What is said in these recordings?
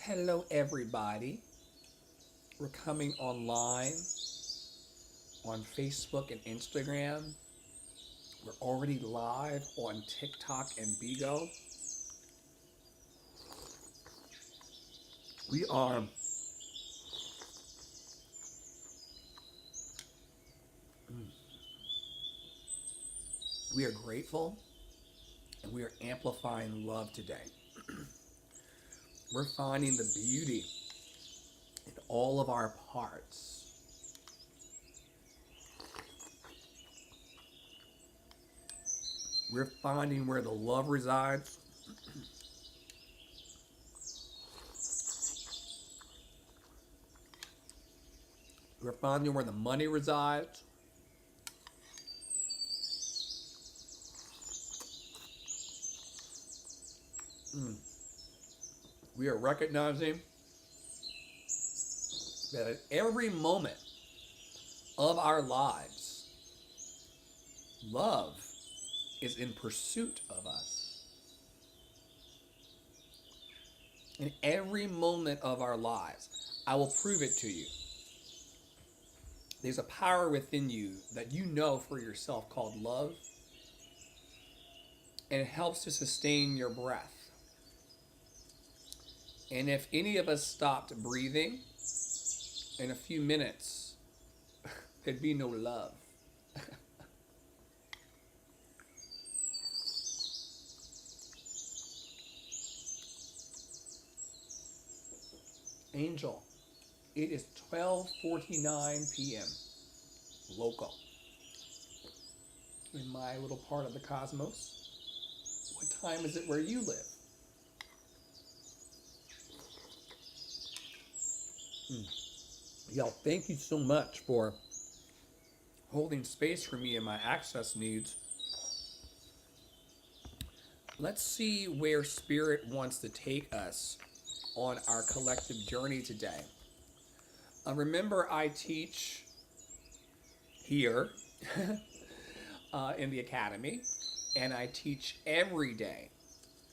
Hello, everybody. We're coming online on Facebook and Instagram. We're already live on TikTok and Bigo. We are we are grateful and we are amplifying love today. We're finding the beauty in all of our parts. We're finding where the love resides. We're finding where the money resides. We are recognizing that at every moment of our lives, love is in pursuit of us. In every moment of our lives, I will prove it to you. There's a power within you that you know for yourself called love, and it helps to sustain your breath. And if any of us stopped breathing in a few minutes, there'd be no love. Angel, it is 12:49 p.m. local in my little part of the cosmos. What time is it where you live? Y'all, thank you so much for holding space for me and my access needs. Let's see where Spirit wants to take us on our collective journey today. Remember, I teach here in the academy, and I teach every day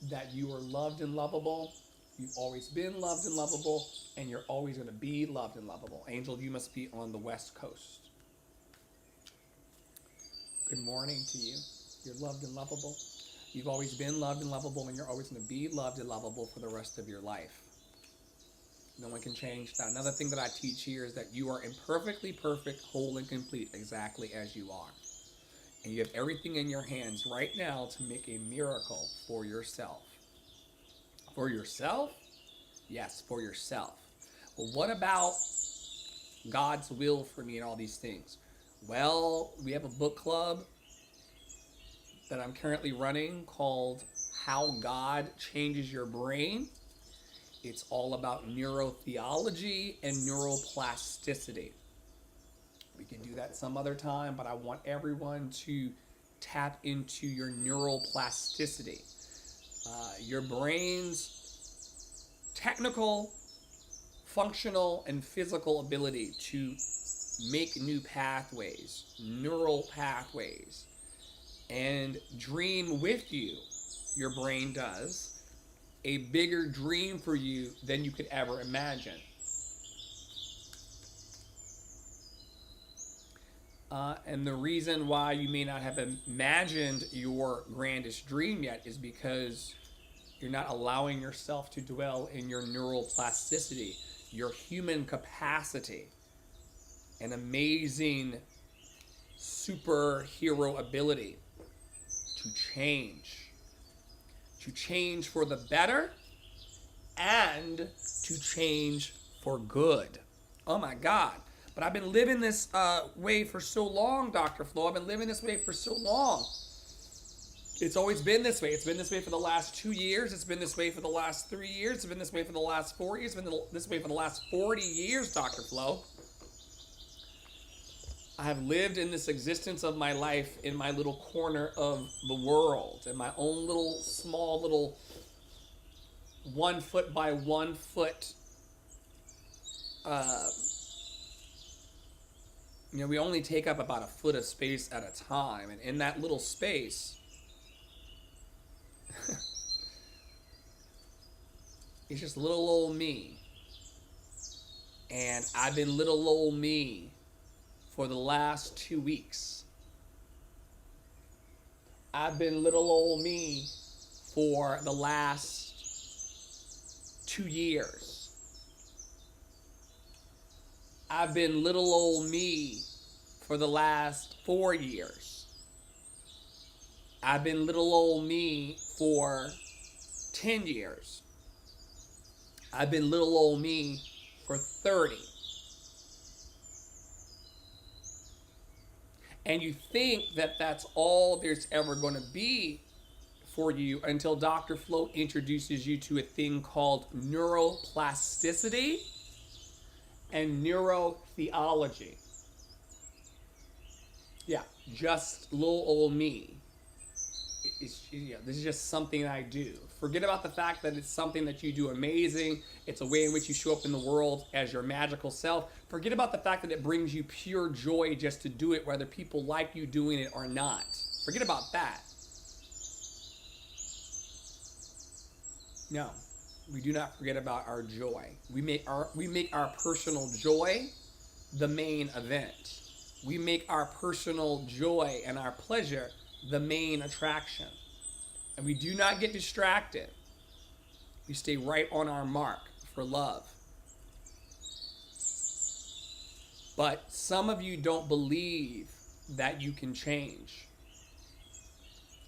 that you are loved and lovable. You've always been loved and lovable, and you're always going to be loved and lovable. Angel, you must be on the West Coast. Good morning to you. You're loved and lovable. You've always been loved and lovable, and you're always going to be loved and lovable for the rest of your life. No one can change that. Another thing that I teach here is that you are imperfectly perfect, whole, and complete exactly as you are. And you have everything in your hands right now to make a miracle for yourself. For yourself? Yes, for yourself. Well, what about God's will for me and all these things? Well, we have a book club that I'm currently running called How God Changes Your Brain. It's all about neurotheology and neuroplasticity. We can do that some other time, but I want everyone to tap into your neuroplasticity. Your brain's technical, functional, and physical ability to make new pathways, neural pathways, and dream with you, your brain does, a bigger dream for you than you could ever imagine. And the reason why you may not have imagined your grandest dream yet is because you're not allowing yourself to dwell in your neural plasticity, your human capacity, an amazing superhero ability to change for the better and to change for good. Oh my God. But I've been living this way for so long, Dr. Flo. I've been living this way for so long. It's always been this way. It's been this way for the last 2 years. It's been this way for the last 3 years. It's been this way for the last 4 years. It's been this way for the last 40 years, Dr. Flo. I have lived in this existence of my life in my little corner of the world, in my own little, small little 1 foot by 1 foot we only take up about a foot of space at a time. And in that little space, It's just little old me. And I've been little old me for the last 2 weeks. I've been little old me for the last 2 years. I've been little old me for the last 4 years. I've been little old me for 10 years. I've been little old me for 30. And you think that that's all there's ever going to be for you until Dr. Flo introduces you to a thing called neuroplasticity and neurotheology. Yeah, just little old me. This is just something I do. Forget about the fact that it's something that you do amazing. It's a way in which you show up in the world as your magical self. Forget about the fact that it brings you pure joy just to do it, whether people like you doing it or not. Forget about that. No, we do not forget about our joy. We make our personal joy the main event. We make our personal joy and our pleasure the main attraction. And we do not get distracted. We stay right on our mark for love. But some of you don't believe that you can change.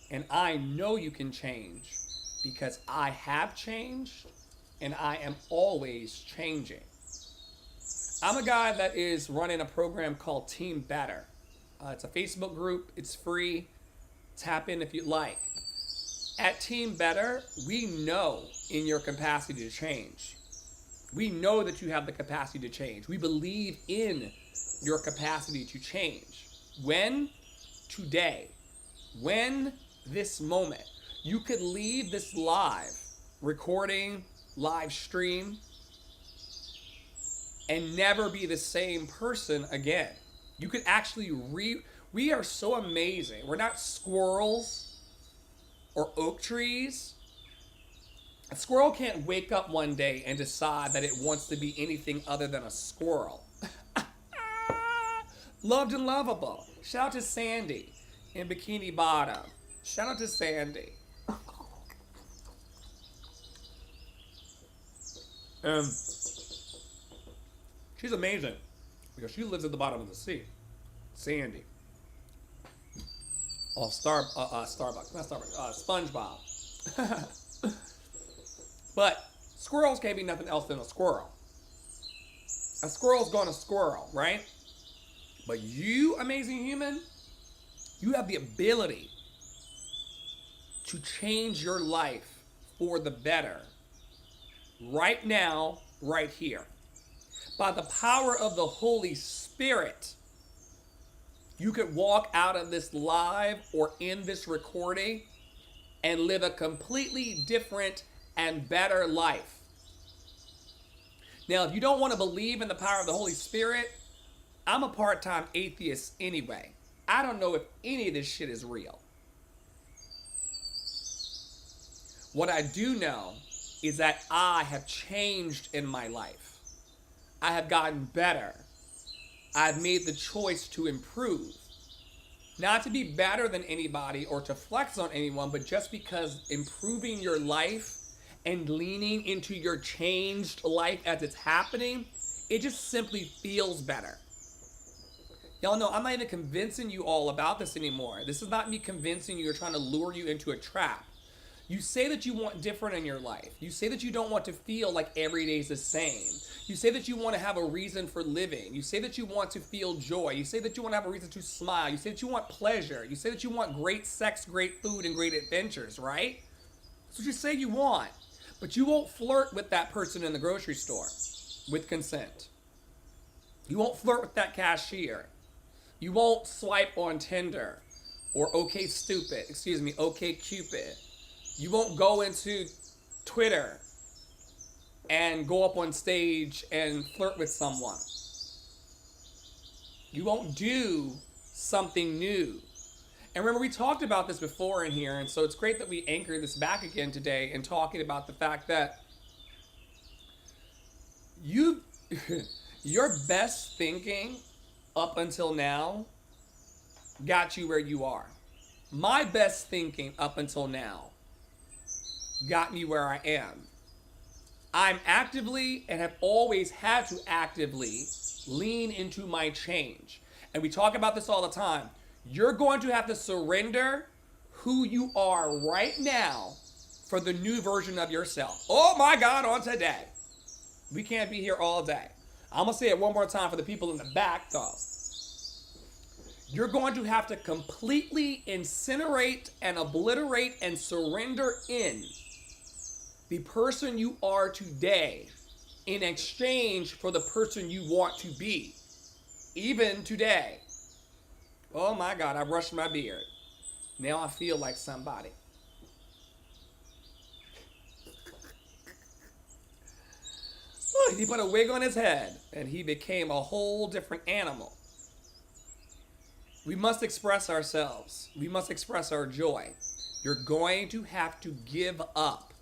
And I know you can change because I have changed and I am always changing. I'm a guy that is running a program called Team Better. It's a Facebook group. It's free. Tap in if you'd like. At Team Better, we know in your capacity to change. We know that you have the capacity to change. We believe in your capacity to change. When? Today. When? This moment. You could leave this live recording, live stream, and never be the same person again. You could actually we are so amazing. We're not squirrels or oak trees. A squirrel can't wake up one day and decide that it wants to be anything other than a squirrel. Loved and lovable. Shout out to Sandy in Bikini Bottom. Shout out to Sandy. She's amazing because she lives at the bottom of the sea. Sandy. Oh, Starbucks, not Starbucks, SpongeBob. But squirrels can't be nothing else than a squirrel. A squirrel's gone a squirrel, right? But you, amazing human, you have the ability to change your life for the better right now, right here. By the power of the Holy Spirit, you could walk out of this live or in this recording and live a completely different and better life. Now, if you don't want to believe in the power of the Holy Spirit, I'm a part-time atheist anyway. I don't know if any of this shit is real. What I do know is that I have changed in my life. I have gotten better. I've made the choice to improve. Not to be better than anybody or to flex on anyone, but just because improving your life and leaning into your changed life as it's happening, it just simply feels better. Y'all know I'm not even convincing you all about this anymore. This is not me convincing you or trying to lure you into a trap. You say that you want different in your life. You say that you don't want to feel like every day is the same. You say that you want to have a reason for living. You say that you want to feel joy. You say that you want to have a reason to smile. You say that you want pleasure. You say that you want great sex, great food, and great adventures, right? That's what you say you want. But you won't flirt with that person in the grocery store with consent. You won't flirt with that cashier. You won't swipe on Tinder or OkCupid. You won't go into Twitter and go up on stage and flirt with someone. You won't do something new. And remember, we talked about this before in here, and so it's great that we anchor this back again today and talking about the fact that You, your best thinking up until now got you where you are. My best thinking up until now got me where I am. I'm actively and have always had to actively lean into my change. And we talk about this all the time. You're going to have to surrender who you are right now for the new version of yourself. Oh my God, on today. We can't be here all day. I'm going to say it one more time for the people in the back, though. You're going to have to completely incinerate and obliterate and surrender in the person you are today in exchange for the person you want to be, even today. Oh my God, I brushed my beard. Now I feel like somebody. He put a wig on his head and he became a whole different animal. We must express ourselves. We must express our joy. You're going to have to give up.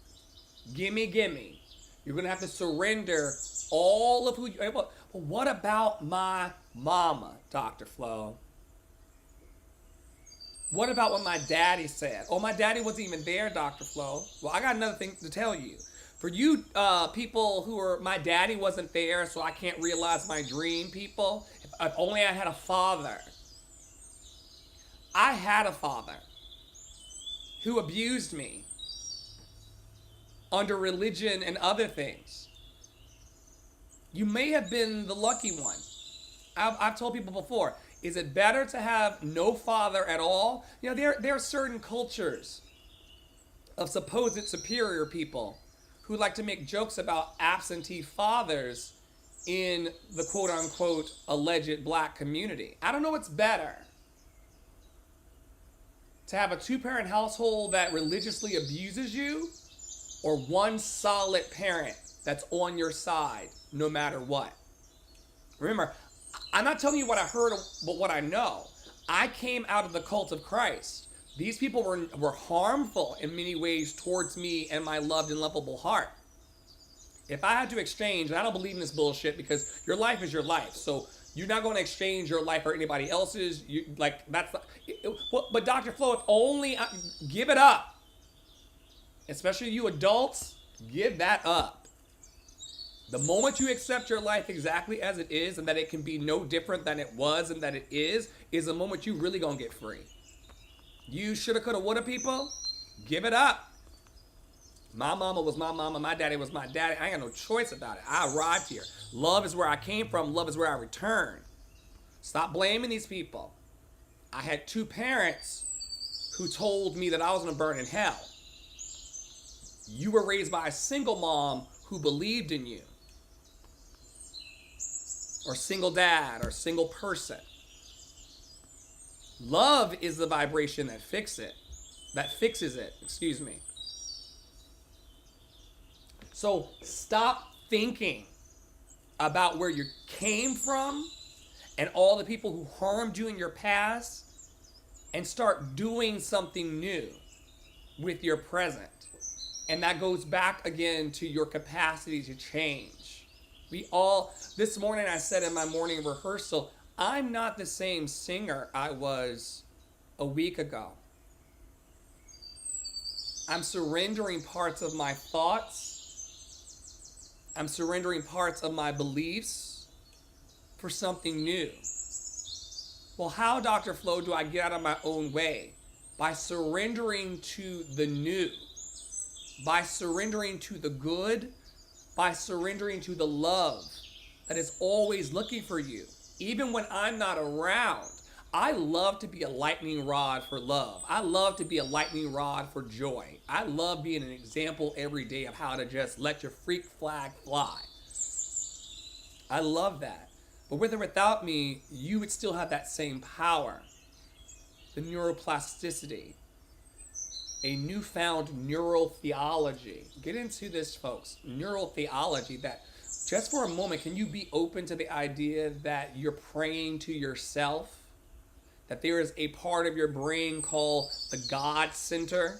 Gimme, gimme. You're going to have to surrender all of who you are. Well, what about my mama, Dr. Flo? What about what my daddy said? Oh, my daddy wasn't even there, Dr. Flo. Well, I got another thing to tell you. For you people who are, my daddy wasn't there, so I can't realize my dream, people. If only I had a father. I had a father who abused me under religion and other things. You may have been the lucky one. I've told people before, is it better to have no father at all? You know, there are certain cultures of supposed superior people who like to make jokes about absentee fathers in the quote-unquote alleged black community. I don't know what's better. To have a two-parent household that religiously abuses you, or one solid parent that's on your side no matter what. Remember, I'm not telling you what I heard, but what I know. I came out of the cult of Christ. These people were harmful in many ways towards me and my loved and lovable heart. If I had to exchange, and I don't believe in this bullshit because your life is your life, so you're not going to exchange your life for anybody else's. But Dr. Flo, if only give it up. Especially you adults, give that up. The moment you accept your life exactly as it is and that it can be no different than it was and that it is the moment you really gonna get free. You shoulda, coulda, woulda, people, give it up. My mama was my mama, my daddy was my daddy. I ain't got no choice about it. I arrived here. Love is where I came from. Love is where I return. Stop blaming these people. I had two parents who told me that I was gonna burn in hell. You were raised by a single mom who believed in you. Or single dad or single person. Love is the vibration that fixes it. Excuse me. So stop thinking about where you came from and all the people who harmed you in your past and start doing something new with your present. And that goes back again to your capacity to change. This morning I said in my morning rehearsal, I'm not the same singer I was a week ago. I'm surrendering parts of my thoughts. I'm surrendering parts of my beliefs for something new. Well, how, Dr. Flo, do I get out of my own way? By surrendering to the new. By surrendering to the good. By surrendering to the love that is always looking for you. Even when I'm not around, I love to be a lightning rod for love. I love to be a lightning rod for joy. I love being an example every day of how to just let your freak flag fly. I love that. But with or without me, you would still have that same power. The neuroplasticity. A newfound neural theology. Get into this, folks. Neural theology that just for a moment, can you be open to the idea that you're praying to yourself? That there is a part of your brain called the God Center?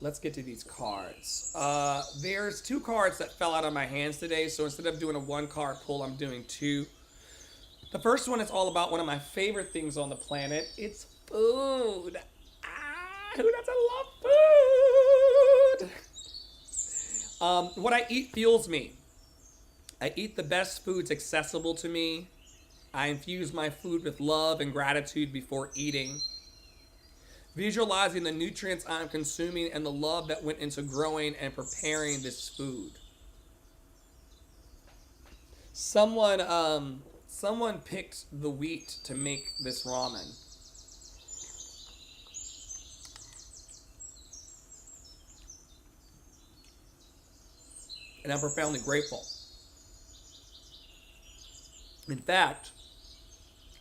let's get to these cards. There's 2 cards that fell out of my hands today, so instead of doing a 1-card pull, I'm doing 2. The first one is all about one of my favorite things on the planet. It's food. Who doesn't love food? What I eat fuels me. I eat the best foods accessible to me. I infuse my food with love and gratitude before eating. Visualizing the nutrients I'm consuming and the love that went into growing and preparing this food. Someone picked the wheat to make this ramen. And I'm profoundly grateful. In fact,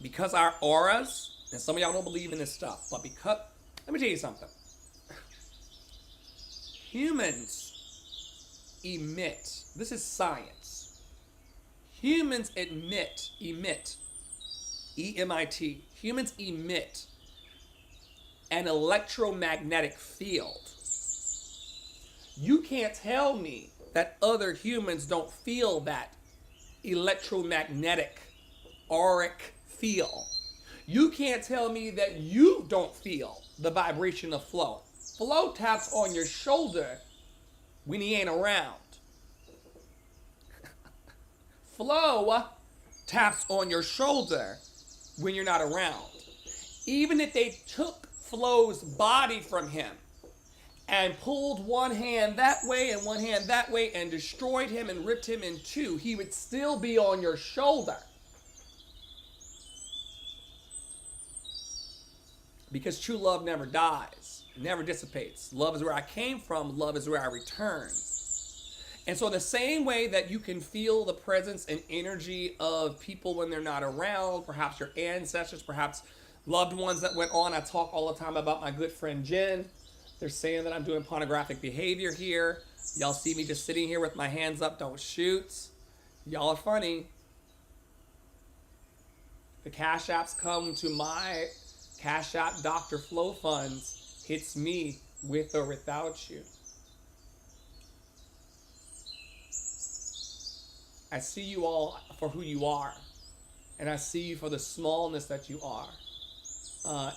because our auras, and some of y'all don't believe in this stuff, but because, let me tell you something. Humans emit, this is science. Humans emit, E-M-I-T. Humans emit an electromagnetic field. You can't tell me that other humans don't feel that electromagnetic auric feel. You can't tell me that you don't feel the vibration of flow. Flow taps on your shoulder when he ain't around. Flow taps on your shoulder when you're not around. Even if they took Flow's body from him and pulled one hand that way and one hand that way and destroyed him and ripped him in 2, he would still be on your shoulder. Because true love never dies, never dissipates. Love is where I came from, love is where I return. And so the same way that you can feel the presence and energy of people when they're not around, perhaps your ancestors, perhaps loved ones that went on. I talk all the time about my good friend Jen. They're saying that I'm doing pornographic behavior here. Y'all see me just sitting here with my hands up, don't shoot. Y'all are funny. The Cash Apps come to my Cash App Dr. Flow Funds, hits me with or without you. I see you all for who you are. And I see you for the smallness that you are.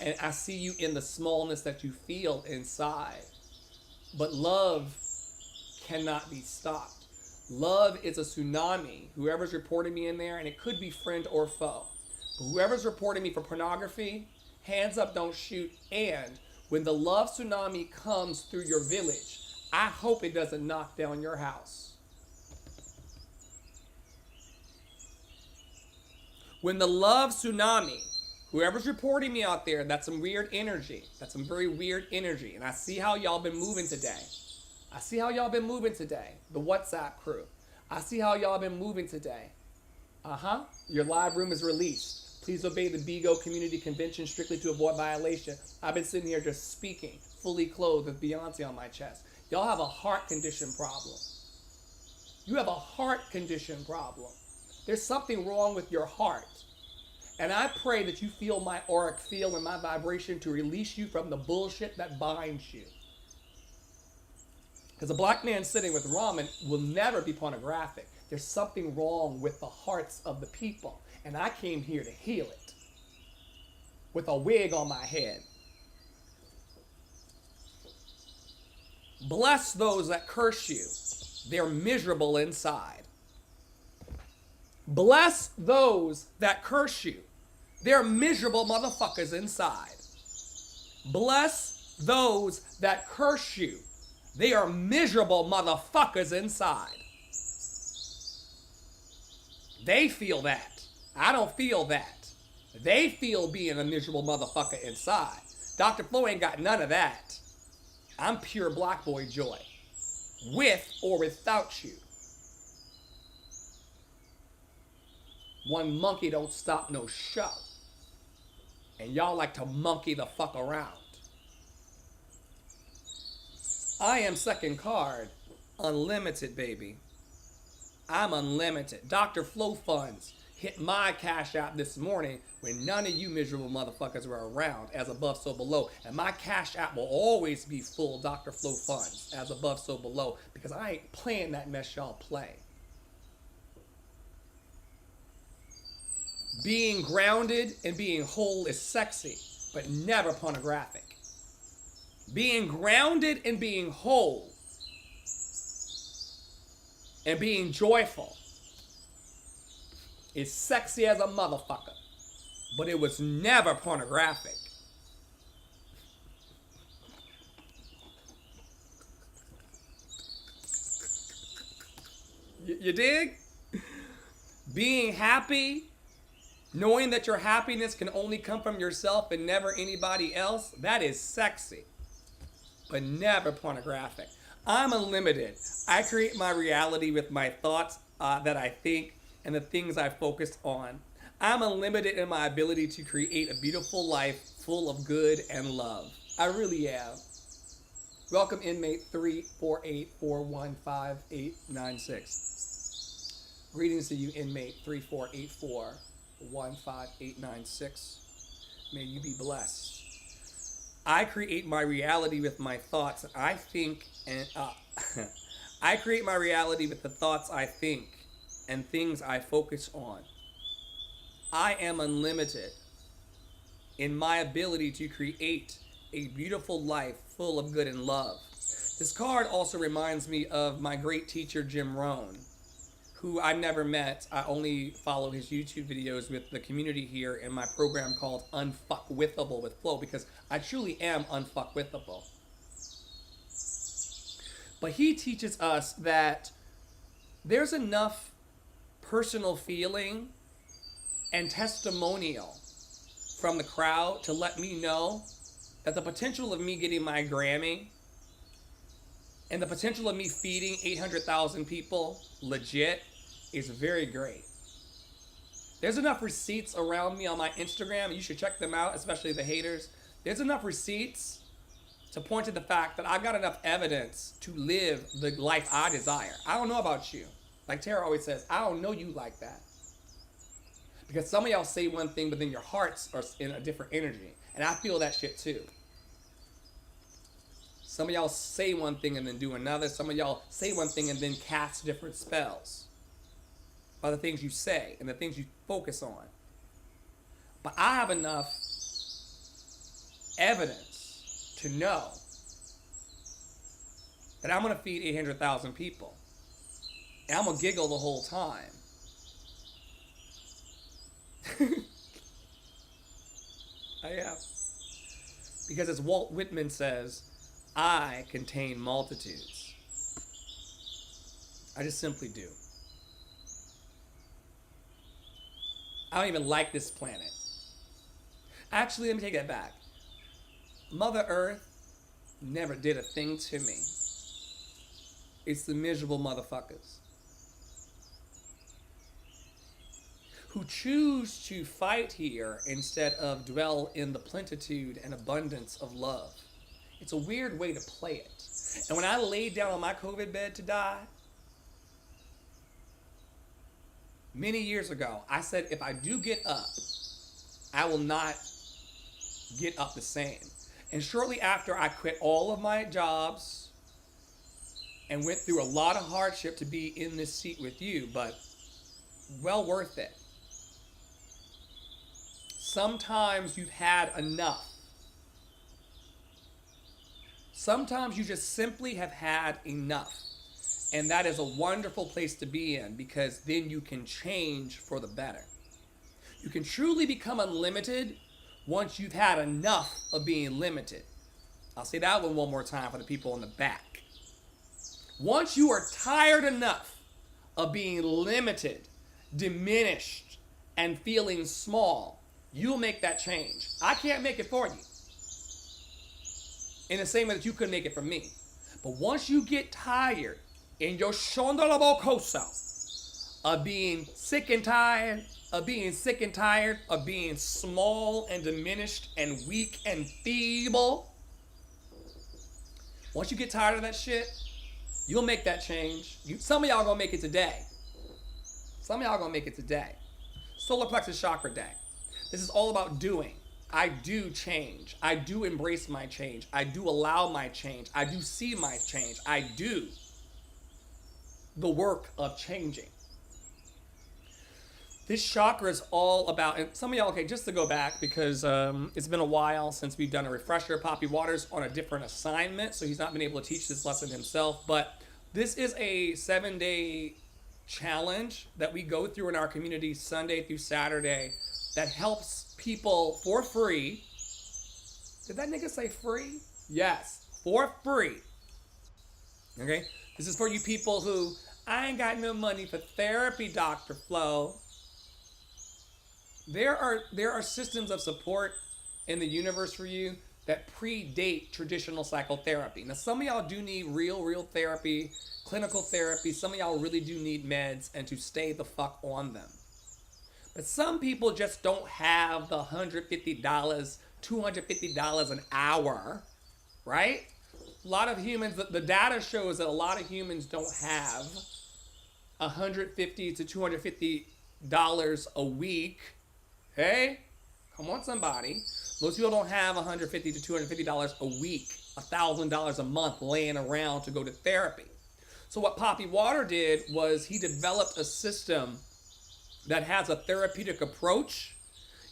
And I see you in the smallness that you feel inside. But love cannot be stopped. Love is a tsunami. Whoever's reporting me in there, and it could be friend or foe. But whoever's reporting me for pornography, hands up, don't shoot. And when the love tsunami comes through your village, I hope it doesn't knock down your house. When the love tsunami, whoever's reporting me out there, that's some weird energy. That's some very weird energy. And I see how y'all been moving today. I see how y'all been moving today. The WhatsApp crew. I see how y'all been moving today. Your live room is released. Please obey the BGO Community Convention strictly to avoid violation. I've been sitting here just speaking, fully clothed with Beyonce on my chest. Y'all have a heart condition problem. You have a heart condition problem. There's something wrong with your heart. And I pray that you feel my auric field and my vibration to release you from the bullshit that binds you. Because a black man sitting with ramen will never be pornographic. There's something wrong with the hearts of the people. And I came here to heal it. With a wig on my head. Bless those that curse you. They're miserable inside. Bless those that curse you. They're miserable motherfuckers inside. Bless those that curse you. They are miserable motherfuckers inside. They feel that. I don't feel that. They feel being a miserable motherfucker inside. Dr. Flo ain't got none of that. I'm pure black boy joy. With or without you. One monkey don't stop no show. And y'all like to monkey the fuck around. I am second card. Unlimited, baby. I'm unlimited. Dr. Flow Funds hit my Cash App this morning when none of you miserable motherfuckers were around, as above, so below. And my Cash App will always be full Dr. Flow funds, as above, so below, because I ain't playing that mess y'all play. Being grounded and being whole is sexy, but never pornographic. Being grounded and being whole and being joyful is sexy as a motherfucker, but it was never pornographic. You dig? Being happy, knowing that your happiness can only come from yourself and never anybody else, that is sexy, but never pornographic. I'm unlimited. I create my reality with my thoughts that I think and the things I focus on. I'm unlimited in my ability to create a beautiful life full of good and love. I really am. Welcome inmate 348415896. Greetings to you, inmate 348415896. May you be blessed. I create my reality with my thoughts. I think and I create my reality with the thoughts I think and things I focus on. I am unlimited in my ability to create a beautiful life full of good and love. This card also reminds me of my great teacher, Jim Rohn, who I've never met. I only follow his YouTube videos with the community here in my program called Unfuckwithable with Flow, because I truly am unfuckwithable. But he teaches us that there's enough personal feeling and testimonial from the crowd to let me know that the potential of me getting my Grammy and the potential of me feeding 800,000 people legit is very great. There's enough receipts around me on my Instagram. You should check them out, especially the haters. There's enough receipts to point to the fact that I got enough evidence to live the life I desire. I don't know about you. Like Tara always says, I don't know you like that. Because some of y'all say one thing, but then your hearts are in a different energy. And I feel that shit too. Some of y'all say one thing and then do another. Some of y'all say one thing and then cast different spells by the things you say and the things you focus on. But I have enough evidence to know that I'm going to feed 800,000 people. And I'm going to giggle the whole time. I am. Because as Walt Whitman says, I contain multitudes. I just simply do. I don't even like this planet. Actually, let me take that back. Mother Earth never did a thing to me. It's the miserable motherfuckers who choose to fight here instead of dwell in the plenitude and abundance of love. It's a weird way to play it. And when I laid down on my COVID bed to die, many years ago, I said, if I do get up, I will not get up the same. And shortly after, I quit all of my jobs and went through a lot of hardship to be in this seat with you, but well worth it. Sometimes you've had enough. Sometimes you just simply have had enough. And that is a wonderful place to be in, because then you can change for the better. You can truly become unlimited once you've had enough of being limited. I'll say that one more time for the people in the back. Once you are tired enough of being limited, diminished, and feeling small, you'll make that change. I can't make it for you. In the same way that you couldn't make it for me. But once you get tired in your shondalabokoso of being sick and tired, of being small and diminished and weak and feeble, once you get tired of that shit, you'll make that change. Some of y'all gonna make it today. Solar plexus chakra day. This is all about doing. I do change. I do embrace my change. I do allow my change. I do see my change. I do the work of changing. This chakra is all about, and some of y'all, okay, just to go back, because it's been a while since we've done a refresher. Poppy Waters on a different assignment, so he's not been able to teach this lesson himself. But this is a 7-day challenge that we go through in our community Sunday through Saturday that helps people for free. Did that nigga say free? Yes, for free. Okay? This is for you people who, I ain't got no money for therapy, Dr. Flo. There are systems of support in the universe for you that predate traditional psychotherapy. Now, some of y'all do need real therapy, clinical therapy. Some of y'all really do need meds and to stay the fuck on them. But some people just don't have the $150, $250 an hour, right? A lot of humans, the data shows that a lot of humans don't have $150 to $250 a week. Hey, come on, somebody. Most people don't have $150 to $250 a week, $1,000 a month laying around to go to therapy. So what Poppy Water did was he developed a system that has a therapeutic approach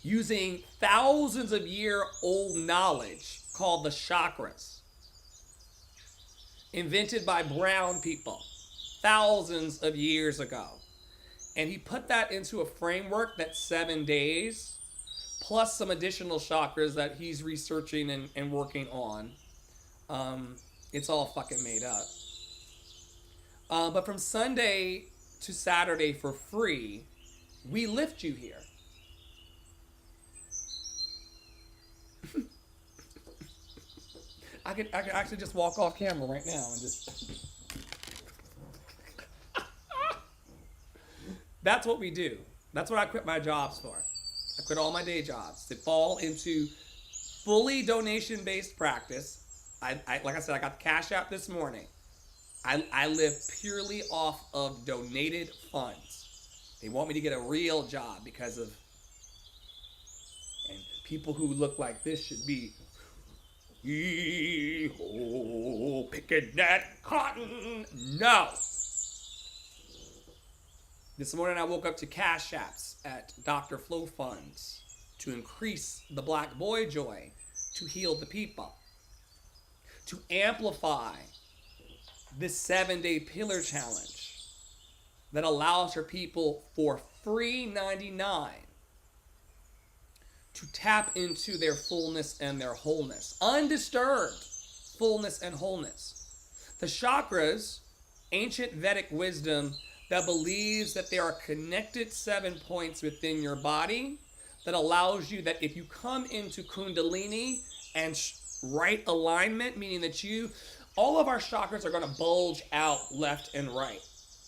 using thousands of year old knowledge called the chakras, invented by brown people thousands of years ago. And he put that into a framework that's 7 days, plus some additional chakras that he's researching and working on. It's all fucking made up. But from Sunday to Saturday for free, we lift you here. I could actually just walk off camera right now and just... That's what we do. That's what I quit my jobs for. I quit all my day jobs to fall into fully donation-based practice. I like I said, I got the Cash App this morning. I live purely off of donated funds. They want me to get a real job because of, and people who look like this should be, picking that cotton. No. This morning I woke up to Cash Apps at Dr. Flo Funds to increase the Black Boy Joy, to heal the people, to amplify this 7-day pillar challenge that allows for people for free 99 to tap into their fullness and their wholeness. Undisturbed fullness and wholeness. The chakras, ancient Vedic wisdom that believes that there are connected 7 points within your body that allows you that if you come into Kundalini and right alignment, meaning that all of our chakras are going to bulge out left and right.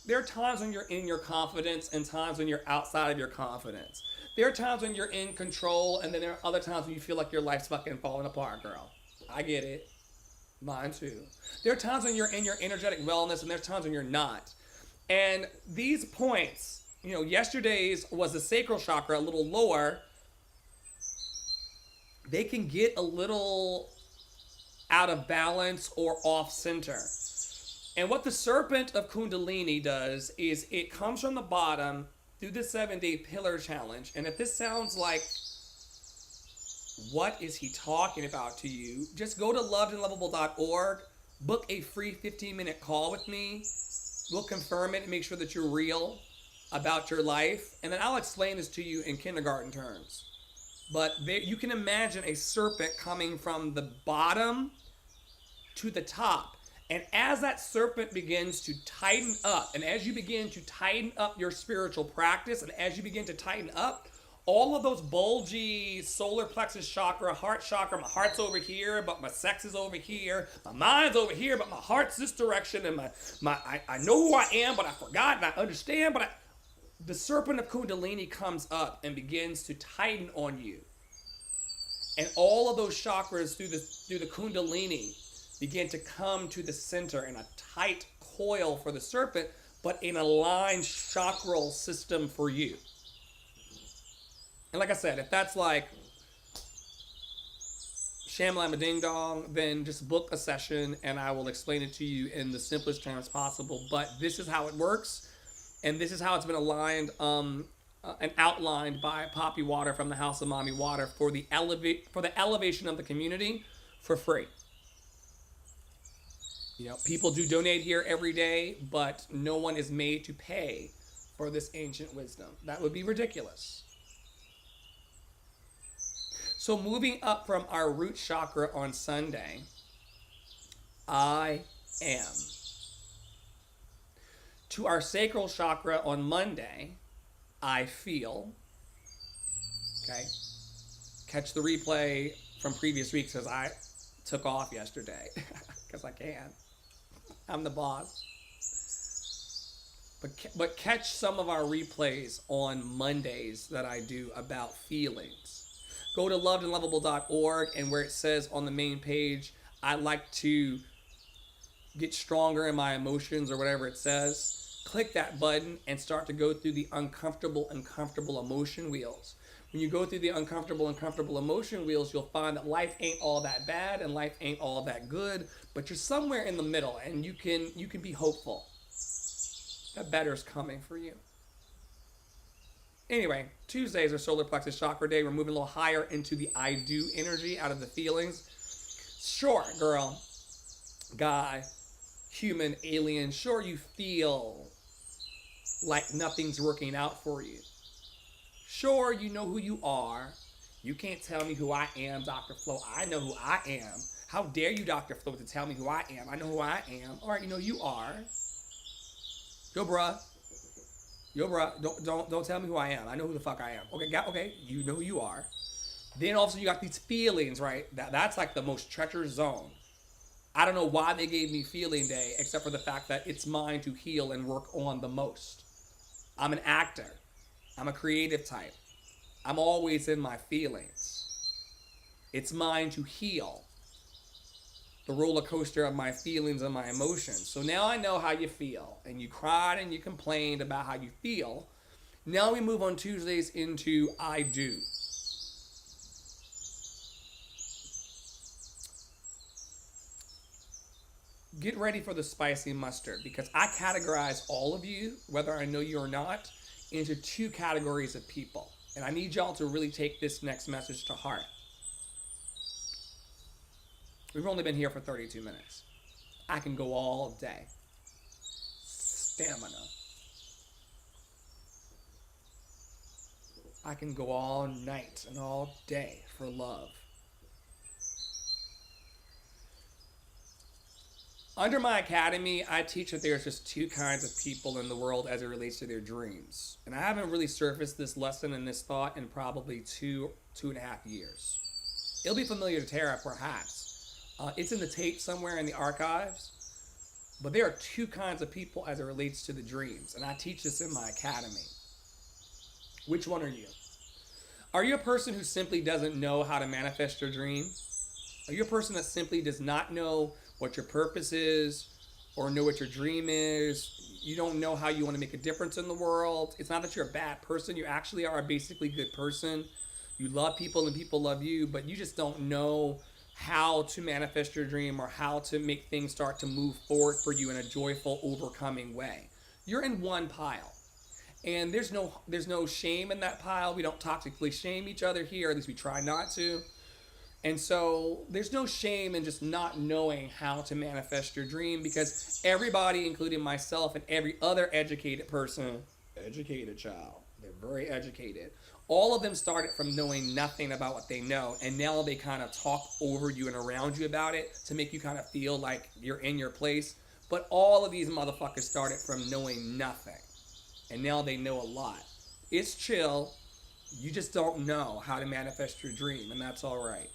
There are times when you're in your confidence and times when you're outside of your confidence. There are times when you're in control, and then there are other times when you feel like your life's fucking falling apart, girl. I get it. Mine too. There are times when you're in your energetic wellness, and there's times when you're not. And these points, yesterday's was the sacral chakra, a little lower. They can get a little out of balance or off center. And what the serpent of Kundalini does is it comes from the bottom through the 7-day pillar challenge. And if this sounds like, what is he talking about to you? Just go to lovedandlovable.org, book a free 15-minute call with me. We'll confirm it and make sure that you're real about your life. And then I'll explain this to you in kindergarten terms. But you can imagine a serpent coming from the bottom to the top. And as that serpent begins to tighten up, and as you begin to tighten up your spiritual practice, and as you begin to tighten up, all of those bulgy solar plexus chakra, heart chakra, my heart's over here, but my sex is over here, my mind's over here, but my heart's this direction, and I know who I am, but I forgot, and I understand, but the serpent of Kundalini comes up and begins to tighten on you. And all of those chakras through the Kundalini begin to come to the center in a tight coil for the serpent, but in a aligned chakral system for you. And like I said, if that's like Shamalama Ding Dong, then just book a session and I will explain it to you in the simplest terms possible. But this is how it works, and this is how it's been aligned and outlined by Poppy Water from the House of Mommy Water for the elevation of the community for free. You know, people do donate here every day, but no one is made to pay for this ancient wisdom. That would be ridiculous. So moving up from our root chakra on Sunday, I am. To our sacral chakra on Monday, I feel. Okay. Catch the replay from previous weeks as I took off yesterday. Because I can. I'm the boss. But catch some of our replays on Mondays that I do about feelings. Go to lovedandlovable.org, and where it says on the main page, I'd like to get stronger in my emotions or whatever it says, click that button and start to go through the uncomfortable emotion wheels. When you go through the uncomfortable emotion wheels, you'll find that life ain't all that bad and life ain't all that good, but you're somewhere in the middle, and you can be hopeful that better's coming for you. Anyway, Tuesdays are solar plexus chakra day. We're moving a little higher into the I do energy out of the feelings. Sure, girl, guy, human, alien, sure you feel like nothing's working out for you. Sure, you know who you are. You can't tell me who I am, Dr. Flo. I know who I am. How dare you, Dr. Flo, to tell me who I am? I know who I am. All right, you know you are. Yo, bruh. Don't tell me who I am. I know who the fuck I am. Okay, you know who you are. Then also you got these feelings, right? That's like the most treacherous zone. I don't know why they gave me feeling day, except for the fact that it's mine to heal and work on the most. I'm an actor. I'm a creative type. I'm always in my feelings. It's mine to heal the roller coaster of my feelings and my emotions. So now I know how you feel. And you cried and you complained about how you feel. Now we move on Tuesdays into I do. Get ready for the spicy mustard, because I categorize all of you, whether I know you or not, into two categories of people. And I need y'all to really take this next message to heart. We've only been here for 32 minutes. I can go all day. Stamina. I can go all night and all day for love. Under my academy, I teach that there's just two kinds of people in the world as it relates to their dreams. And I haven't really surfaced this lesson and this thought in probably two and a half years. It'll be familiar to Tara, perhaps. It's in the tape somewhere in the archives. But there are two kinds of people as it relates to the dreams. And I teach this in my academy. Which one are you? Are you a person who simply doesn't know how to manifest your dream? Are you a person that simply does not know what your purpose is or know what your dream is? You don't know how you want to make a difference in the world. It's not that you're a bad person. You actually are a basically good person. You love people and people love you, but you just don't know how to manifest your dream or how to make things start to move forward for you in a joyful, overcoming way. You're in one pile. And there's no shame in that pile. We don't toxically shame each other here, at least we try not to. And so there's no shame in just not knowing how to manifest your dream, because everybody, including myself and every other educated person, educated child, they're very educated, all of them started from knowing nothing about what they know, and now they kind of talk over you and around you about it to make you kind of feel like you're in your place. But all of these motherfuckers started from knowing nothing, and now they know a lot. It's chill. You just don't know how to manifest your dream, and that's all right.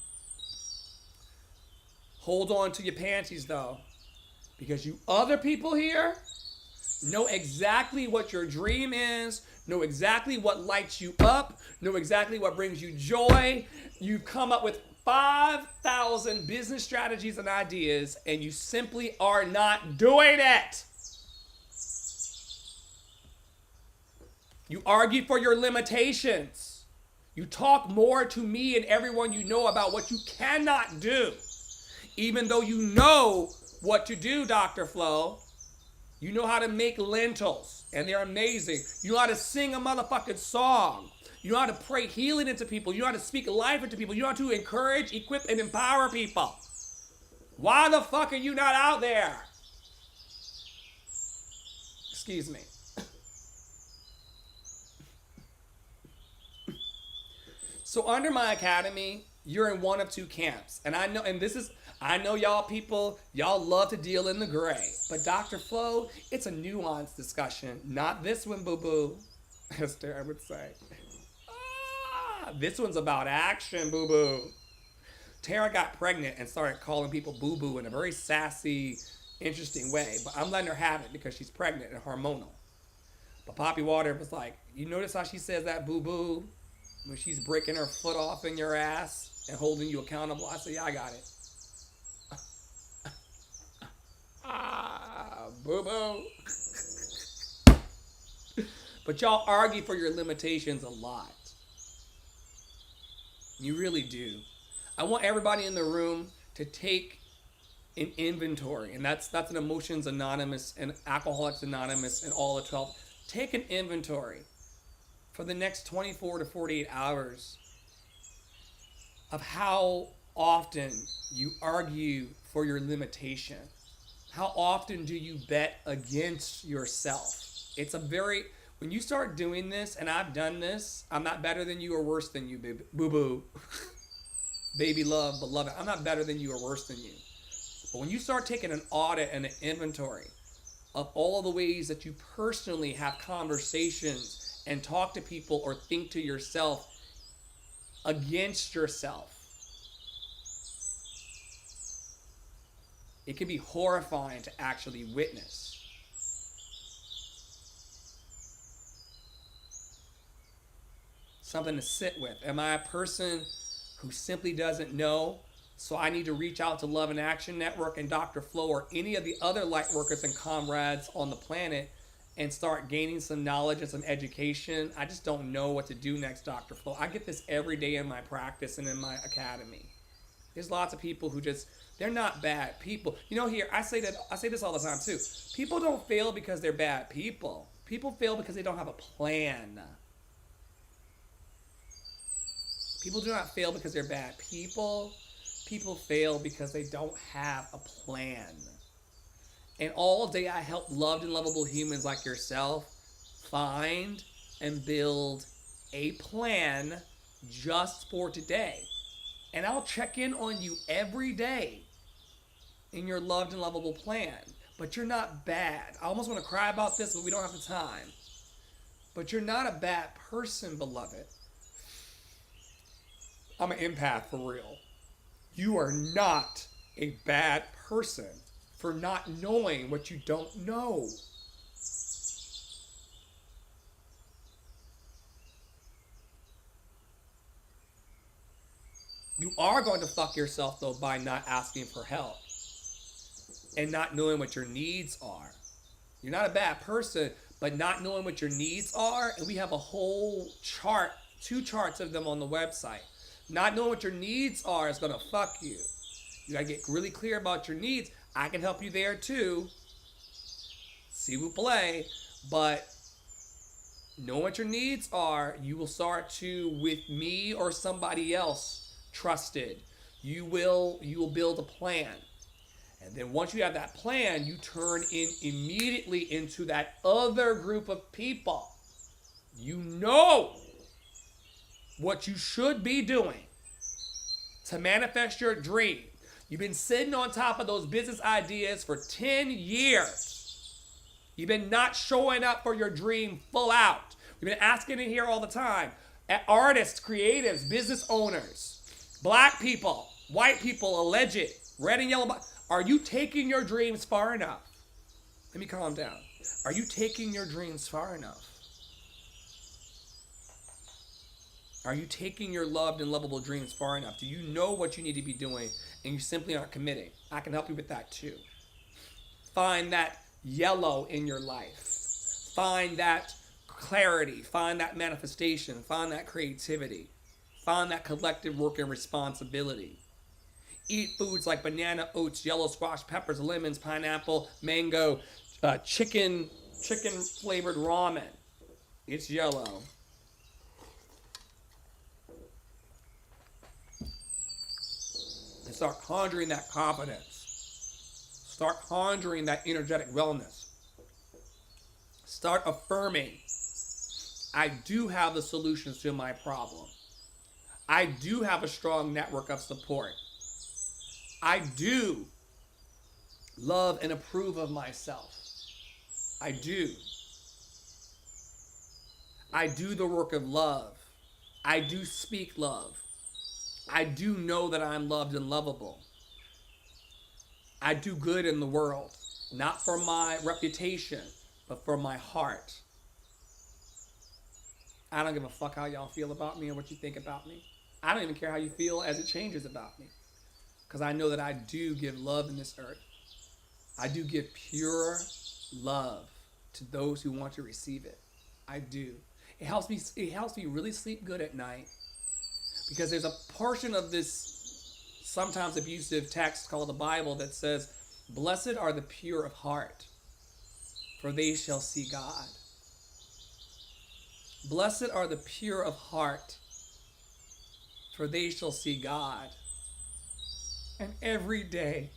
Hold on to your panties, though, because you other people here know exactly what your dream is, know exactly what lights you up, know exactly what brings you joy. You've come up with 5,000 business strategies and ideas, and you simply are not doing it. You argue for your limitations. You talk more to me and everyone you know about what you cannot do. Even though you know what to do, Dr. Flo. You know how to make lentils, and they're amazing. You know how to sing a motherfucking song. You know how to pray healing into people. You know how to speak life into people. You know how to encourage, equip, and empower people. Why the fuck are you not out there? Excuse me. So under my academy, you're in one of two camps. And I know y'all people, y'all love to deal in the gray. But Dr. Flo, it's a nuanced discussion. Not this one, boo-boo, as Tara would say. This one's about action, boo-boo. Tara got pregnant and started calling people boo-boo in a very sassy, interesting way. But I'm letting her have it because she's pregnant and hormonal. But Poppy Water was like, you notice how she says that boo-boo? When she's breaking her foot off in your ass and holding you accountable. I said, yeah, I got it. Boo-boo. But y'all argue for your limitations a lot. You really do. I want everybody in the room to take an inventory. And that's an Emotions Anonymous and Alcoholics Anonymous and all the 12. Take an inventory for the next 24 to 48 hours of how often you argue for your limitation. How often do you bet against yourself? When you start doing this, and I've done this, I'm not better than you or worse than you, boo-boo. Baby love, beloved. I'm not better than you or worse than you. But when you start taking an audit and an inventory of all the ways that you personally have conversations and talk to people or think to yourself against yourself, it can be horrifying to actually witness. Something to sit with. Am I a person who simply doesn't know? So I need to reach out to Love and Action Network and Dr. Flo or any of the other light workers and comrades on the planet and start gaining some knowledge and some education. I just don't know what to do next, Dr. Flo. I get this every day in my practice and in my academy. There's lots of people who they're not bad people. You know, here, I say this all the time too. People don't fail because they're bad people. People fail because they don't have a plan. People do not fail because they're bad people. People fail because they don't have a plan. And all day I help loved and lovable humans like yourself find and build a plan just for today. And I'll check in on you every day in your loved and lovable plan. But you're not bad. I almost want to cry about this, but we don't have the time. But you're not a bad person, beloved. I'm an empath for real. You are not a bad person for not knowing what you don't know. You are going to fuck yourself though by not asking for help and not knowing what your needs are. You're not a bad person, but not knowing what your needs are, and we have a whole chart, 2 charts of them on the website. Not knowing what your needs are is going to fuck you. You got to get really clear about your needs. I can help you there too. See we play. But know what your needs are. You will start to, with me or somebody else trusted, you will build a plan. And then once you have that plan, you turn in immediately into that other group of people. You know what you should be doing to manifest your dream. You've been sitting on top of those business ideas for 10 years. You've been not showing up for your dream full out. We've been asking it here all the time. Artists, creatives, business owners, black people, white people, alleged, red and yellow. Are you taking your dreams far enough? Let me calm down. Are you taking your dreams far enough? Are you taking your loved and lovable dreams far enough? Do you know what you need to be doing and you simply aren't committing? I can help you with that too. Find that yellow in your life. Find that clarity. Find that manifestation. Find that creativity. Find that collective work and responsibility. Eat foods like banana, oats, yellow squash, peppers, lemons, pineapple, mango, chicken flavored ramen. It's yellow. And start conjuring that confidence. Start conjuring that energetic wellness. Start affirming, I do have the solutions to my problem. I do have a strong network of support. I do love and approve of myself. I do. I do the work of love. I do speak love. I do know that I'm loved and lovable. I do good in the world, not for my reputation, but for my heart. I don't give a fuck how y'all feel about me or what you think about me. I don't even care how you feel as it changes about me. Because I know that I do give love in this earth. I do give pure love to those who want to receive it. I do. It helps me really sleep good at night. Because there's a portion of this sometimes abusive text called the Bible that says, blessed are the pure of heart, for they shall see God. Blessed are the pure of heart, for they shall see God. And every day,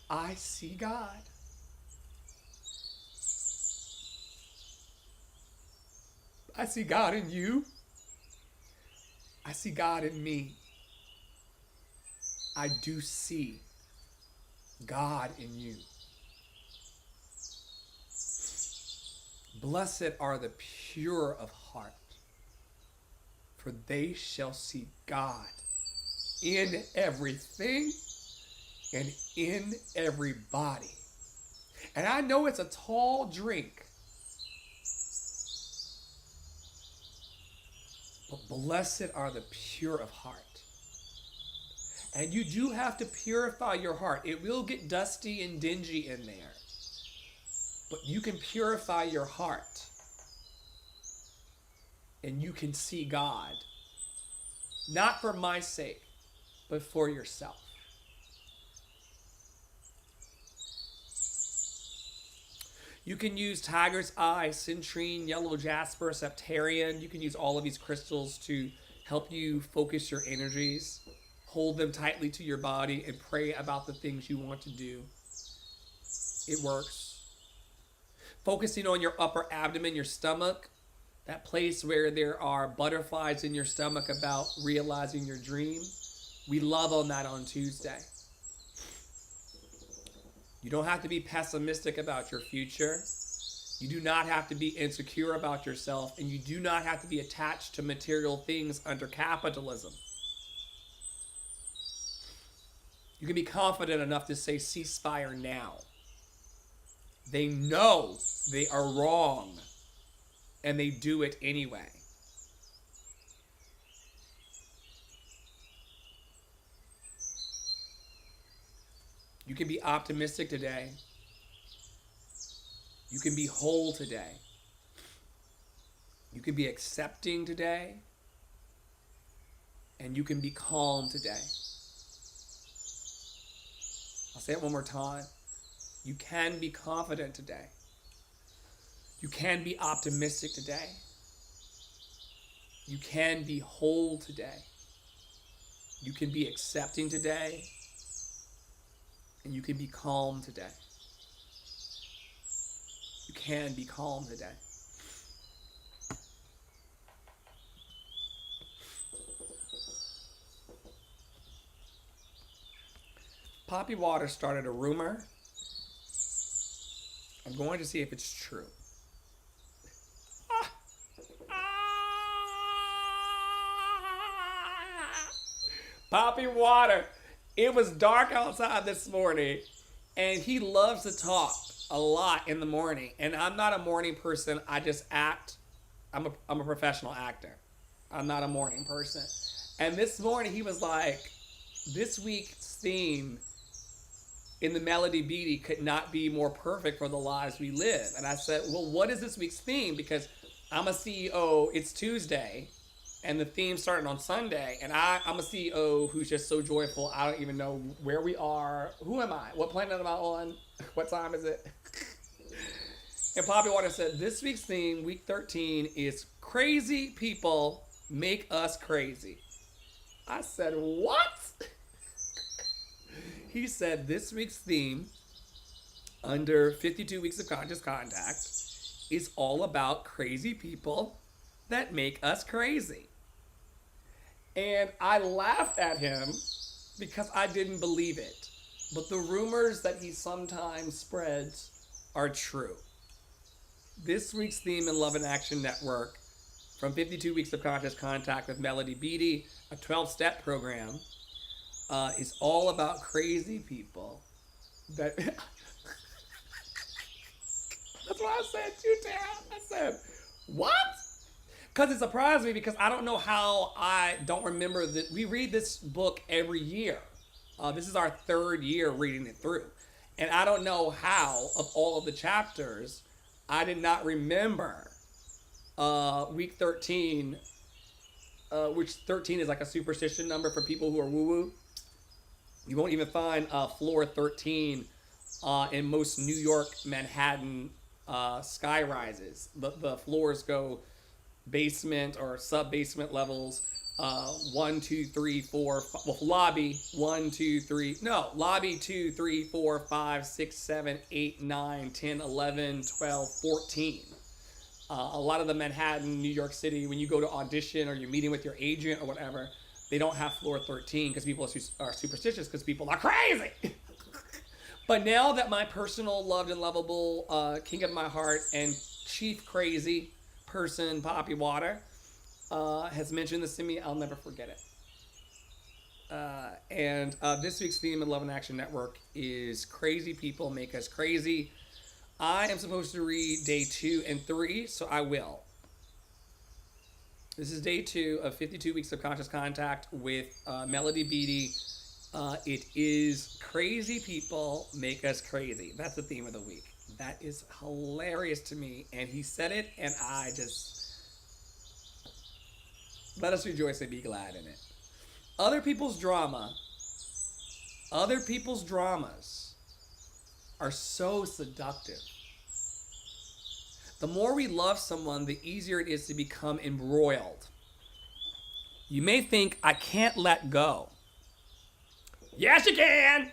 I see God. I see God in you. I see God in me. I do see God in you. Blessed are the pure of heart, for they shall see God in everything and in everybody. And I know it's a tall drink, but blessed are the pure of heart. And you do have to purify your heart. It will get dusty and dingy in there. But you can purify your heart. And you can see God. Not for my sake, but for yourself. You can use tiger's eye, citrine, yellow jasper, septarian. You can use all of these crystals to help you focus your energies. Hold them tightly to your body and pray about the things you want to do. It works. Focusing on your upper abdomen, your stomach, that place where there are butterflies in your stomach about realizing your dream. We love on that on Tuesday. You don't have to be pessimistic about your future. You do not have to be insecure about yourself, and you do not have to be attached to material things under capitalism. You can be confident enough to say ceasefire now. They know they are wrong, and they do it anyway. You can be optimistic today. You can be whole today. You can be accepting today. And you can be calm today. I'll say it one more time. You can be confident today. You can be optimistic today. You can be whole today. You can be accepting today. And you can be calm today. You can be calm today. Poppy Water started a rumor. I'm going to see if it's true. Poppy Water. It was dark outside this morning, and he loves to talk a lot in the morning. And I'm not a morning person. I just act. I'm a professional actor. I'm not a morning person. And this morning he was like, this week's theme in the Melody Beatty could not be more perfect for the lives we live. And I said, well, what is this week's theme? Because I'm a CEO. It's Tuesday. and the theme started on Sunday. And I'm a CEO who's just so joyful. I don't even know where we are. Who am I? What planet am I on? What time is it? And Poppy Water said, this week's theme, week 13, is crazy people make us crazy. I said, what? He said, this week's theme, under 52 weeks of conscious contact, is all about crazy people that make us crazy. And I laughed at him because I didn't believe it. But the rumors that he sometimes spreads are true. This week's theme in Love and Action Network, from 52 Weeks of Conscious Contact with Melody Beattie, a 12-step program, is all about crazy people that... That's what I said too, Tara. I said, what? Because it surprised me because I don't know how I don't remember that. We read this book every year. This is our third year reading it through. And I don't know how, of all of the chapters, I did not remember week 13, which 13 is like a superstition number for people who are woo-woo. You won't even find floor 13 in most New York, Manhattan sky rises. The floors go basement or sub-basement levels. 1, 2, 3, 4, well, lobby 1, 2, 3, no, lobby 2, 3, 4, 5, 6, 7, 8, 9, 10, 11, 12, 14. A lot of the Manhattan, New York City, when you go to audition or you're meeting with your agent or whatever, they don't have floor 13 because people are superstitious because people are crazy. But now that my personal loved and lovable king of my heart and chief crazy person, Poppy Water, has mentioned this to me, I'll never forget it. And this week's theme in Love and Action Network is crazy people make us crazy. I am supposed to read day 2 and 3, so I will. This is day 2 of 52 Weeks of Conscious Contact with Melody Beattie. It is crazy people make us crazy. That's the theme of the week. That is hilarious to me. And he said it, and I just... Let us rejoice and be glad in it. Other people's dramas are so seductive. The more we love someone, the easier it is to become embroiled. You may think, I can't let go. Yes, you can!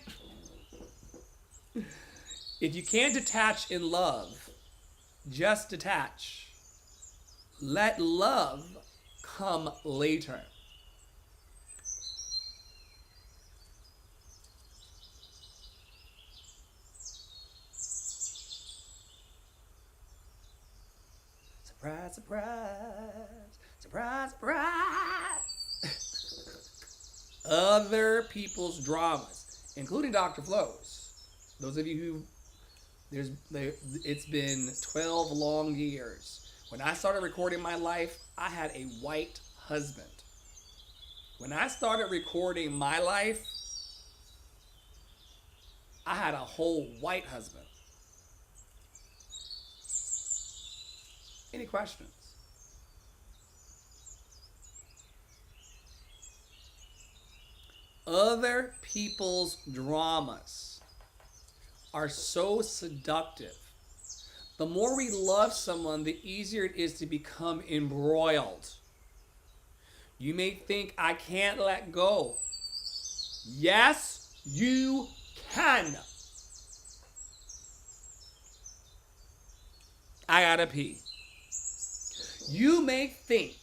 If you can't detach in love, just detach. Let love come later. Surprise, surprise, surprise, surprise. Other people's dramas, including Dr. Flo's. Those of you who, it's been 12 long years. When I started recording my life, I had a white husband. When I started recording my life, I had a whole white husband. Any questions? Other people's dramas are so seductive. The more we love someone, the easier it is to become embroiled. You may think, I can't let go. Yes, you can. I gotta pee. You may think,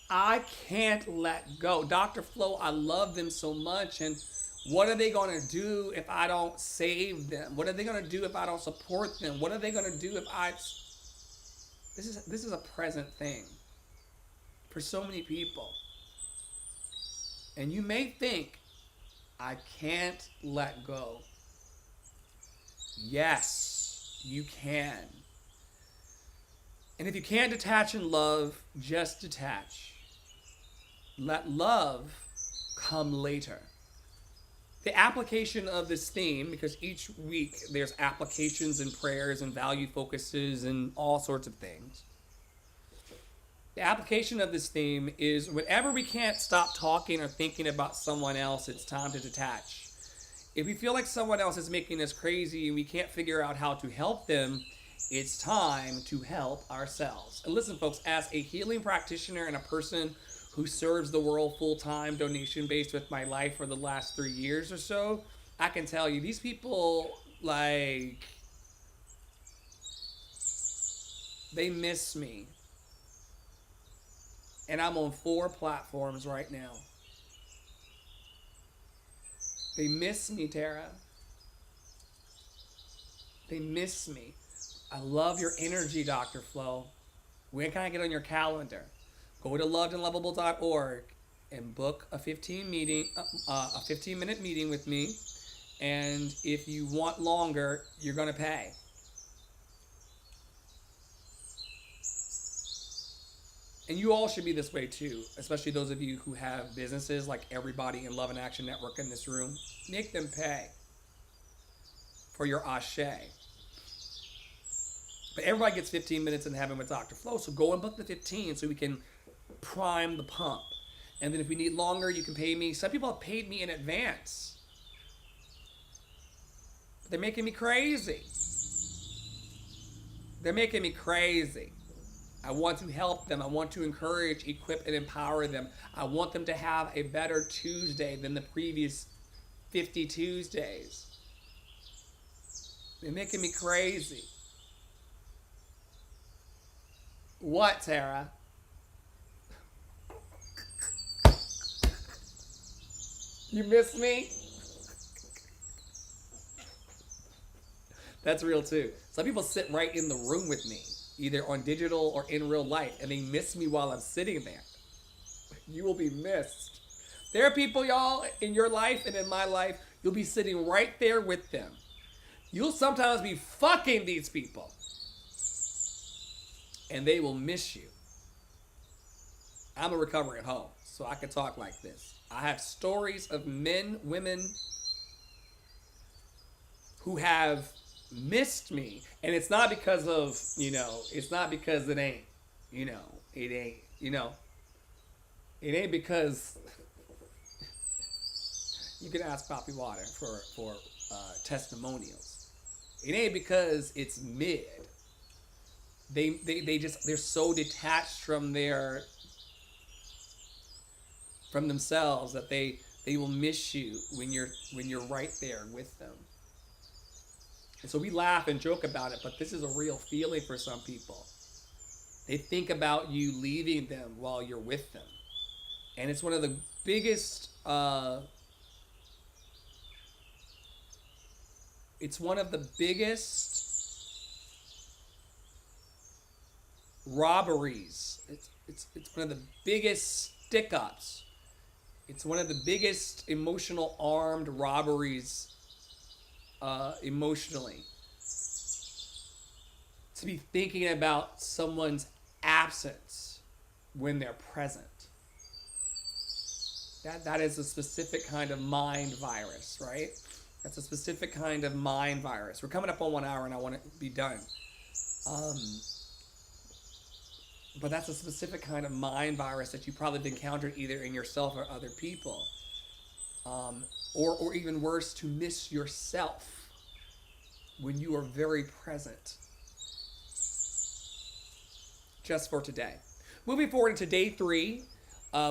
I can't let go. Dr. Flo, I love them so much, and what are they going to do if I don't save them? What are they going to do if I don't support them? What are they going to do if I... This is a present thing for so many people. And you may think, I can't let go. Yes, you can. And if you can't detach in love, just detach. Let love come later. The application of this theme, because each week there's applications and prayers and value focuses and all sorts of things. The application of this theme is whenever we can't stop talking or thinking about someone else, it's time to detach. If we feel like someone else is making us crazy and we can't figure out how to help them, it's time to help ourselves. And listen, folks, as a healing practitioner and a person who serves the world full-time, donation-based with my life for the last 3 years or so, I can tell you, these people, like, they miss me. And I'm on 4 platforms right now. They miss me, Tara. They miss me. I love your energy, Dr. Flo. When can I get on your calendar? Go to lovedandlovable.org and book a 15-minute meeting with me. And if you want longer, you're going to pay. And you all should be this way too, especially those of you who have businesses like everybody in Love and Action Network in this room. Make them pay for your ashe. But everybody gets 15 minutes in heaven with Dr. Flo, so go and book the 15 so we can prime the pump. And then if we need longer, you can pay me. Some people have paid me in advance. But they're making me crazy. They're making me crazy. I want to help them. I want to encourage, equip, and empower them. I want them to have a better Tuesday than the previous 50 Tuesdays. They're making me crazy. What, Tara? You miss me? That's real too. Some people sit right in the room with me, either on digital or in real life, and they miss me while I'm sitting there. You will be missed. There are people, y'all, in your life and in my life, you'll be sitting right there with them. You'll sometimes be fucking these people, and they will miss you. I'm a recovering hoe, so I can talk like this. I have stories of men, women who have missed me, and it's not because of, it's not because it ain't, it ain't because you can ask Poppy Water for testimonials. It ain't because it's mid. They're so detached from themselves that they will miss you when you're right there with them. And so we laugh and joke about it, but this is a real feeling for some people. They think about you leaving them while you're with them. And it's one of the biggest robberies. It's one of the biggest stick-ups. It's one of the biggest emotional armed robberies emotionally. To be thinking about someone's absence when they're present. That is a specific kind of mind virus, right? That's a specific kind of mind virus. We're coming up on 1 hour and I want to be done. But that's a specific kind of mind virus that you probably have encountered either in yourself or other people. Or even worse, to miss yourself when you are very present. Just for today. Moving forward into day 3,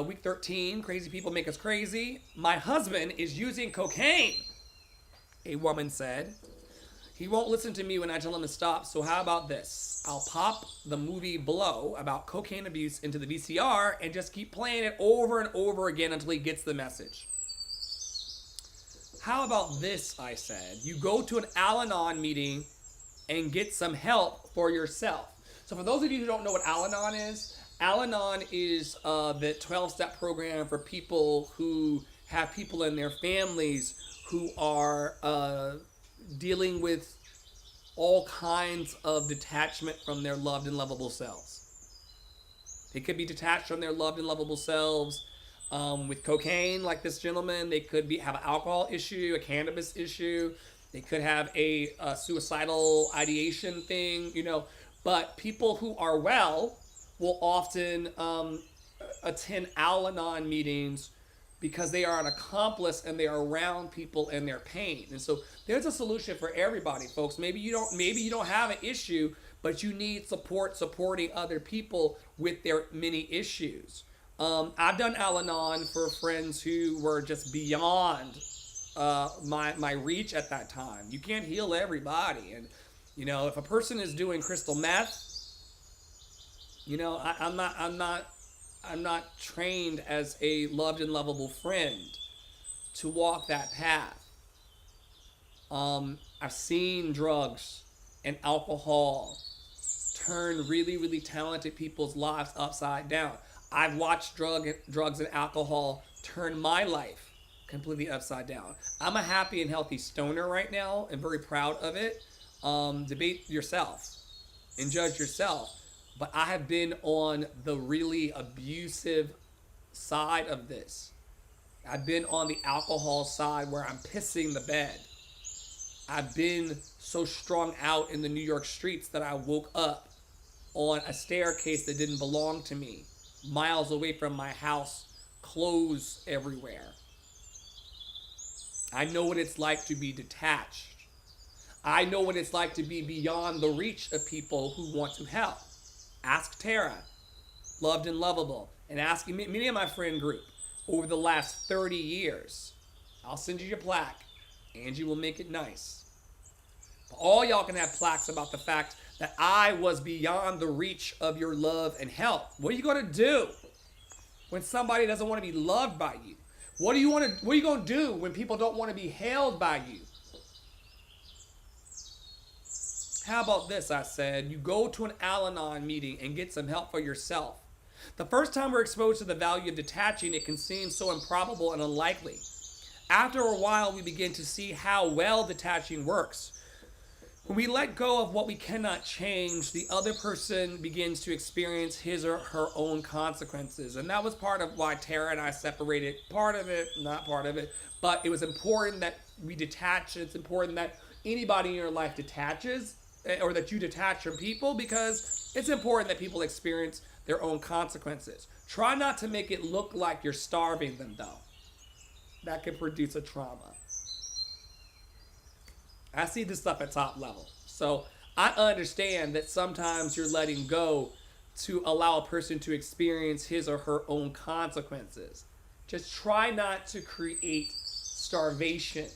week 13, crazy people make us crazy. My husband is using cocaine, a woman said. He won't listen to me when I tell him to stop, so how about this? I'll pop the movie Blow about cocaine abuse into the VCR and just keep playing it over and over again until he gets the message. How about this, I said. You go to an Al-Anon meeting and get some help for yourself. So for those of you who don't know what Al-Anon is the 12-step program for people who have people in their families who are dealing with all kinds of detachment from their loved and lovable selves. They could be detached from their loved and lovable selves with cocaine, like this gentleman. They could have an alcohol issue, a cannabis issue. They could have a suicidal ideation thing, But people who are well, will often attend Al Anon meetings because they are an accomplice and they are around people in their pain. And so there's a solution for everybody, folks. Maybe you don't have an issue, but you need support supporting other people with their many issues. I've done Al Anon for friends who were just beyond my reach at that time. You can't heal everybody, and if a person is doing crystal meth, I'm not trained as a loved and lovable friend to walk that path. I've seen drugs and alcohol turn really, really talented people's lives upside down. I've watched drugs and alcohol turn my life completely upside down. I'm a happy and healthy stoner right now and very proud of it. Debate yourself and judge yourself. But I have been on the really abusive side of this. I've been on the alcohol side where I'm pissing the bed. I've been so strung out in the New York streets that I woke up on a staircase that didn't belong to me, miles away from my house, clothes everywhere. I know what it's like to be detached. I know what it's like to be beyond the reach of people who want to help. Ask Tara, loved and lovable, and ask many of my friend group over the last 30 years. I'll send you your plaque. Angie will make it nice. But all y'all can have plaques about the fact that I was beyond the reach of your love and help. What are you going to do when somebody doesn't want to be loved by you? What are you going to do when people don't want to be held by you? How about this, I said, you go to an Al-Anon meeting and get some help for yourself. The first time we're exposed to the value of detaching, it can seem so improbable and unlikely. After a while, we begin to see how well detaching works. When we let go of what we cannot change, the other person begins to experience his or her own consequences. And that was part of why Tara and I separated. Part of it, not part of it. But it was important that we detach. It's important that anybody in your life detaches, or that you detach from people, because it's important that people experience their own consequences. Try not to make it look like you're starving them, though. That can produce a trauma. I see this stuff at top level. So I understand that sometimes you're letting go to allow a person to experience his or her own consequences. Just try not to create starvation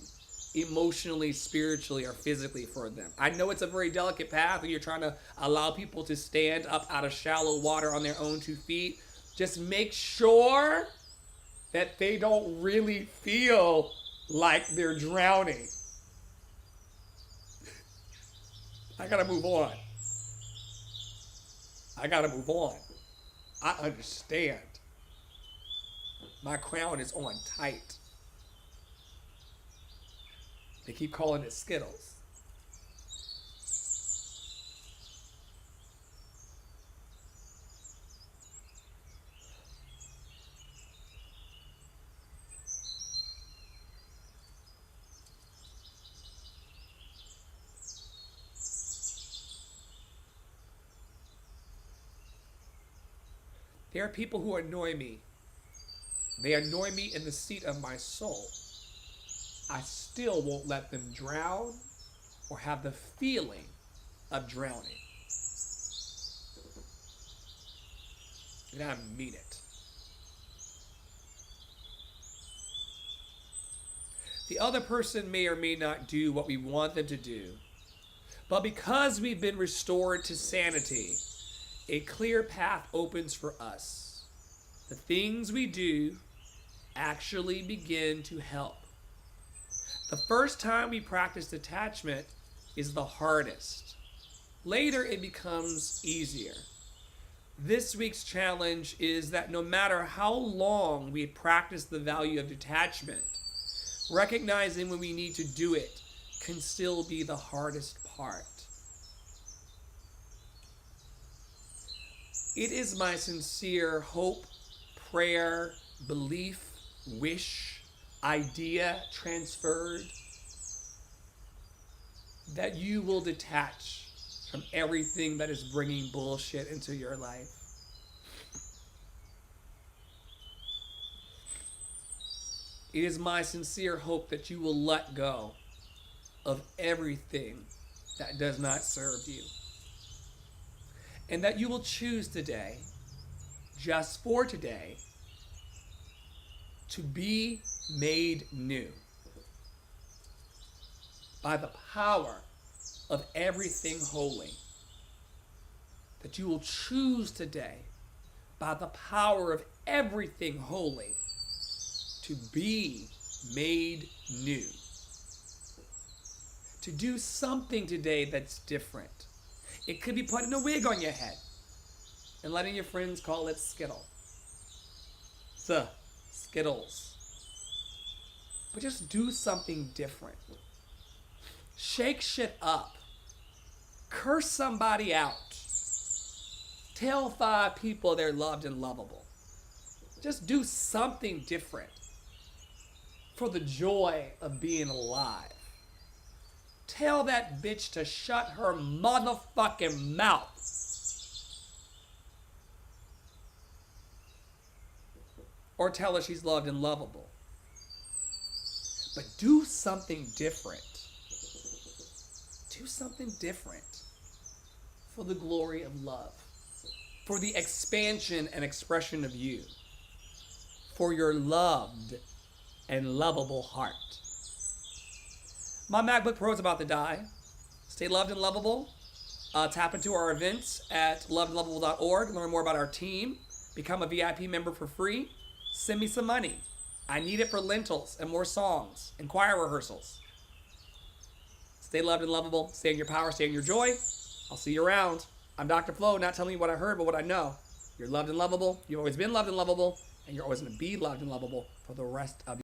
emotionally, spiritually, or physically for them. I know it's a very delicate path when you're trying to allow people to stand up out of shallow water on their own 2 feet. Just make sure that they don't really feel like they're drowning. I gotta move on. I understand. My crown is on tight. They keep calling it Skittles. There are people who annoy me. They annoy me in the seat of my soul. I still won't let them drown or have the feeling of drowning. And I mean it. The other person may or may not do what we want them to do, but because we've been restored to sanity, a clear path opens for us. The things we do actually begin to help. The first time we practice detachment is the hardest. Later, it becomes easier. This week's challenge is that no matter how long we practice the value of detachment, recognizing when we need to do it can still be the hardest part. It is my sincere hope, prayer, belief, wish, idea transferred that you will detach from everything that is bringing bullshit into your life. It is my sincere hope that you will let go of everything that does not serve you. And that you will choose today, just for today, to be made new by the power of everything holy. That you will choose today, by the power of everything holy, to be made new. To do something today that's different. It could be putting a wig on your head and letting your friends call it Skittle. The Skittles. But just do something different. Shake shit up. Curse somebody out. Tell 5 people they're loved and lovable. Just do something different for the joy of being alive. Tell that bitch to shut her motherfucking mouth. Or tell her she's loved and lovable. But do something different. Do something different for the glory of love. For the expansion and expression of you. For your loved and lovable heart. My MacBook Pro is about to die. Stay loved and lovable. Tap into our events at lovedandlovable.org. Learn more about our team. Become a VIP member for free. Send me some money. I need it for lentils and more songs and choir rehearsals. Stay loved and lovable. Stay in your power. Stay in your joy. I'll see you around. I'm Dr. Flo, not telling you what I heard, but what I know. You're loved and lovable. You've always been loved and lovable. And you're always going to be loved and lovable for the rest of your life.